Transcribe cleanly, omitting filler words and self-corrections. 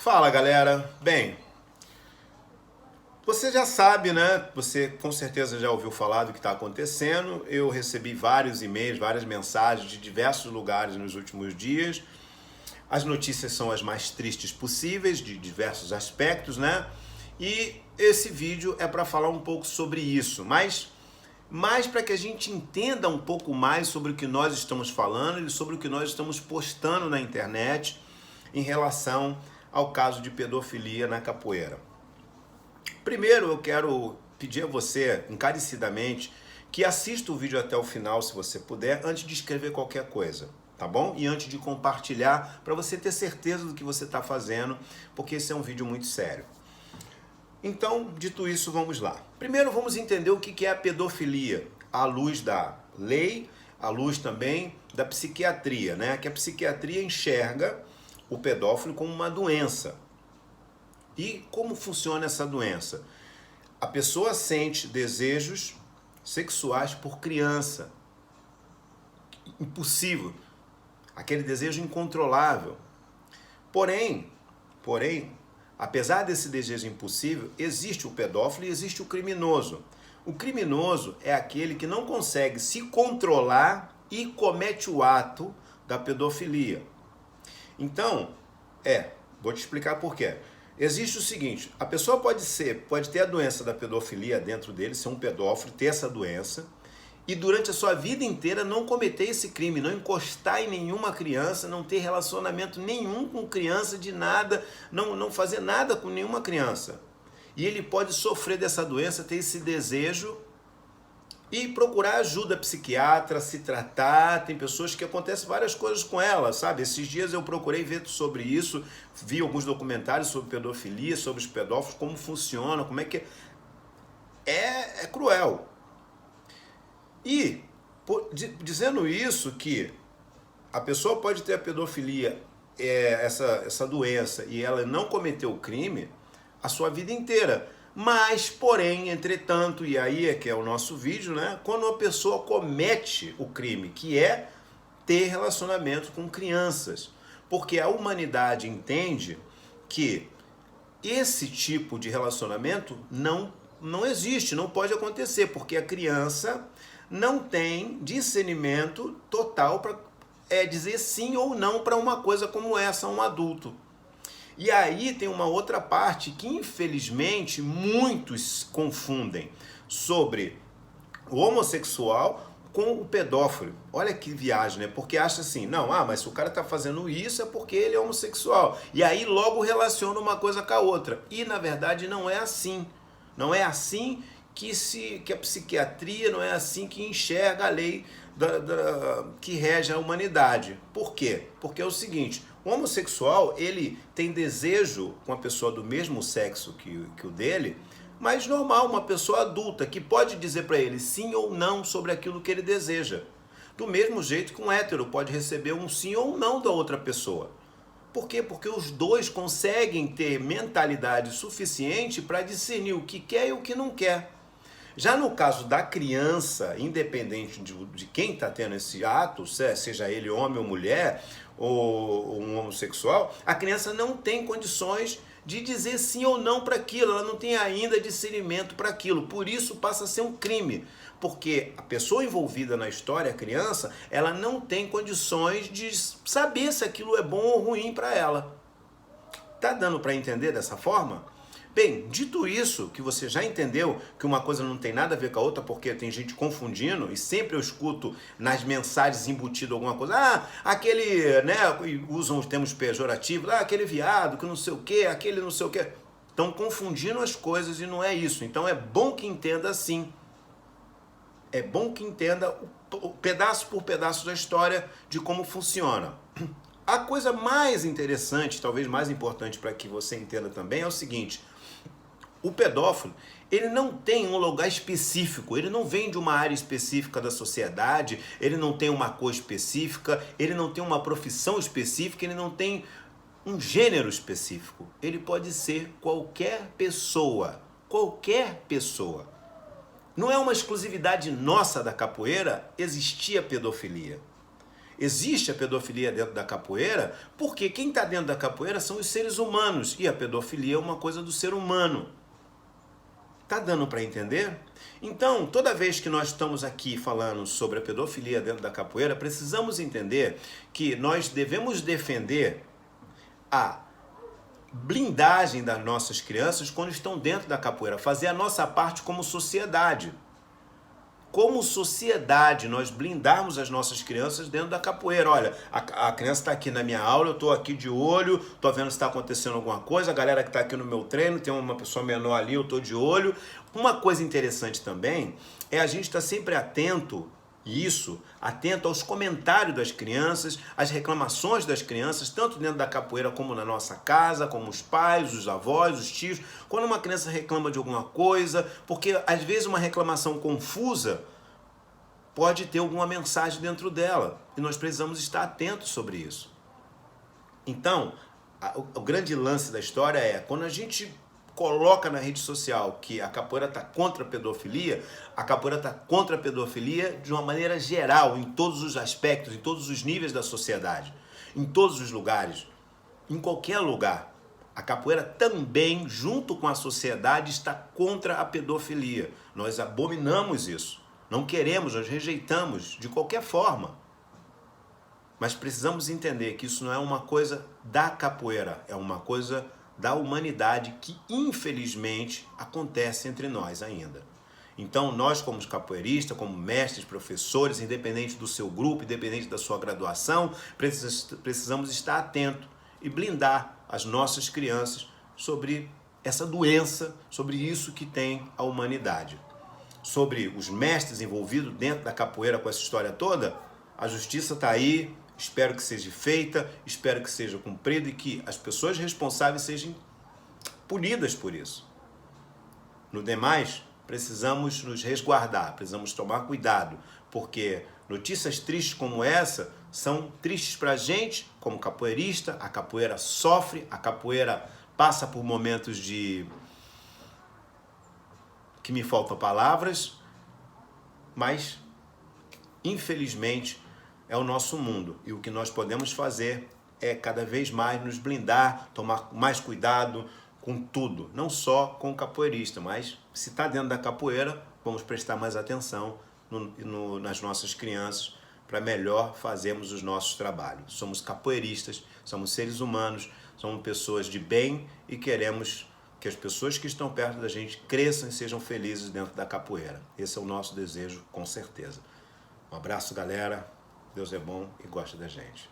Fala, galera. Bem, você já sabe, né? Você com certeza já ouviu falar do que está acontecendo. Eu recebi vários e-mails, várias mensagens de diversos lugares nos últimos dias. As notícias são as mais tristes possíveis, de diversos aspectos, né? E esse vídeo é para falar um pouco sobre isso, mas mais para que a gente entenda um pouco mais sobre o que nós estamos falando e sobre o que nós estamos postando na internet em relação ao caso de pedofilia na capoeira. Primeiro, eu quero pedir a você, encarecidamente, que assista o vídeo até o final, se você puder, antes de escrever qualquer coisa, tá bom? E antes de compartilhar, para você ter certeza do que você está fazendo, porque esse é um vídeo muito sério. Então, dito isso, vamos lá. Primeiro, vamos entender o que é a pedofilia, à luz da lei, à luz também da psiquiatria, né? Que a psiquiatria enxerga o pedófilo como uma doença. E como funciona essa doença? A pessoa sente desejos sexuais por criança. Impossível. Aquele desejo incontrolável. Porém, apesar desse desejo impossível, existe o pedófilo e existe o criminoso. O criminoso é aquele que não consegue se controlar e comete o ato da pedofilia. Então, vou te explicar por quê. Existe o seguinte, a pessoa pode ter a doença da pedofilia dentro dele, ser um pedófilo, ter essa doença, e durante a sua vida inteira não cometer esse crime, não encostar em nenhuma criança, não ter relacionamento nenhum com criança de nada, não fazer nada com nenhuma criança. E ele pode sofrer dessa doença, ter esse desejo e procurar ajuda psiquiatra, se tratar. Tem pessoas que acontecem várias coisas com elas, sabe? Esses dias eu procurei ver sobre isso, vi alguns documentários sobre pedofilia, sobre os pedófilos, como funciona, como é que é cruel. E dizendo isso, que a pessoa pode ter a pedofilia, essa doença, e ela não cometeu o crime a sua vida inteira. Mas, porém, entretanto, e aí é que é o nosso vídeo, né? Quando uma pessoa comete o crime, que é ter relacionamento com crianças. Porque a humanidade entende que esse tipo de relacionamento não existe, não pode acontecer, porque a criança não tem discernimento total para dizer sim ou não para uma coisa como essa a um adulto. E aí tem uma outra parte que, infelizmente, muitos confundem sobre o homossexual com o pedófilo. Olha que viagem, né? Porque acha assim, não, mas se o cara tá fazendo isso é porque ele é homossexual. E aí logo relaciona uma coisa com a outra. E, na verdade, não é assim. Não é assim que a psiquiatria, não é assim que enxerga a lei que rege a humanidade. Por quê? Porque é o seguinte, o homossexual, ele tem desejo com a pessoa do mesmo sexo que o dele, mas normal, uma pessoa adulta, que pode dizer para ele sim ou não sobre aquilo que ele deseja. Do mesmo jeito que um hétero pode receber um sim ou não da outra pessoa. Por quê? Porque os dois conseguem ter mentalidade suficiente para discernir o que quer e o que não quer. Já no caso da criança, independente de quem está tendo esse ato, seja ele homem ou mulher, ou um homossexual, a criança não tem condições de dizer sim ou não para aquilo, ela não tem ainda discernimento para aquilo, por isso passa a ser um crime, porque a pessoa envolvida na história, a criança, ela não tem condições de saber se aquilo é bom ou ruim para ela. Tá dando para entender dessa forma? Bem, dito isso, que você já entendeu que uma coisa não tem nada a ver com a outra, porque tem gente confundindo, e sempre eu escuto nas mensagens embutido alguma coisa, aquele, né, usam os termos pejorativos, aquele viado, que não sei o que, aquele não sei o que. Estão confundindo as coisas e não é isso. Então é bom que entenda assim. É bom que entenda pedaço por pedaço da história de como funciona. A coisa mais interessante, talvez mais importante para que você entenda também, é o seguinte: o pedófilo, ele não tem um lugar específico, ele não vem de uma área específica da sociedade, ele não tem uma cor específica, ele não tem uma profissão específica, ele não tem um gênero específico. Ele pode ser qualquer pessoa, qualquer pessoa. Não é uma exclusividade nossa da capoeira existir a pedofilia. Existe a pedofilia dentro da capoeira porque quem está dentro da capoeira são os seres humanos e a pedofilia é uma coisa do ser humano. Tá dando para entender? Então, toda vez que nós estamos aqui falando sobre a pedofilia dentro da capoeira, precisamos entender que nós devemos defender a blindagem das nossas crianças quando estão dentro da capoeira, fazer a nossa parte como sociedade. Como sociedade, nós blindarmos as nossas crianças dentro da capoeira. Olha, a criança está aqui na minha aula, eu estou aqui de olho, estou vendo se está acontecendo alguma coisa, a galera que está aqui no meu treino, tem uma pessoa menor ali, eu estou de olho. Uma coisa interessante também é a gente estar sempre atento, atento aos comentários das crianças, às reclamações das crianças, tanto dentro da capoeira como na nossa casa, como os pais, os avós, os tios. Quando uma criança reclama de alguma coisa, porque às vezes uma reclamação confusa pode ter alguma mensagem dentro dela e nós precisamos estar atentos sobre isso. Então, o grande lance da história é, quando a gente coloca na rede social que a capoeira está contra a pedofilia, a capoeira está contra a pedofilia de uma maneira geral, em todos os aspectos, em todos os níveis da sociedade, em todos os lugares, em qualquer lugar. A capoeira também, junto com a sociedade, está contra a pedofilia. Nós abominamos isso. Não queremos, nós rejeitamos de qualquer forma. Mas precisamos entender que isso não é uma coisa da capoeira, é uma coisa da humanidade que, infelizmente, acontece entre nós ainda. Então, nós como capoeiristas, como mestres, professores, independente do seu grupo, independente da sua graduação, precisamos estar atentos e blindar as nossas crianças sobre essa doença, sobre isso que tem a humanidade. Sobre os mestres envolvidos dentro da capoeira com essa história toda, a justiça está aí, espero que seja feita, espero que seja cumprida e que as pessoas responsáveis sejam punidas por isso. No demais, precisamos nos resguardar, precisamos tomar cuidado, porque notícias tristes como essa são tristes para a gente, como capoeirista. A capoeira sofre, a capoeira passa por momentos de... que me faltam palavras, mas, infelizmente, é o nosso mundo. E o que nós podemos fazer é cada vez mais nos blindar, tomar mais cuidado com tudo. Não só com o capoeirista, mas se está dentro da capoeira, vamos prestar mais atenção nas nossas crianças para melhor fazermos os nossos trabalhos. Somos capoeiristas, somos seres humanos, somos pessoas de bem e queremos que as pessoas que estão perto da gente cresçam e sejam felizes dentro da capoeira. Esse é o nosso desejo, com certeza. Um abraço, galera. Deus é bom e gosta da gente.